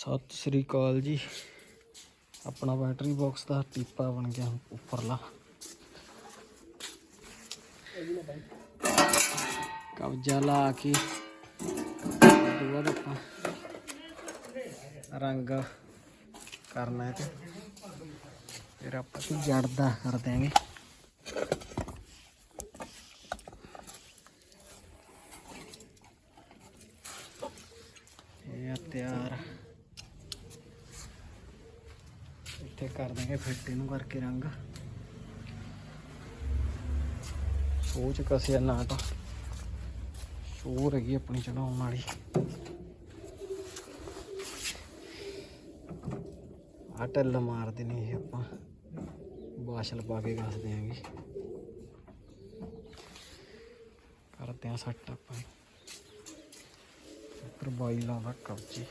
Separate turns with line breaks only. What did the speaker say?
सत श्री अकाल जी। अपना बैटरी बॉक्स का टीपा बन गया उपरला। कब्जा ला के रंग करना है, फिर आप जड़दा कर देंगे। ये तैयार इतने कर देंगे फिट इनू करके रंग। सोच कसिया नाट शो रही अपनी चढ़ाने वाली। आ ढिल मार देनी आप बाशल पा के घस देंगे। करते हैं सैट आप बाई लादा कब्जे।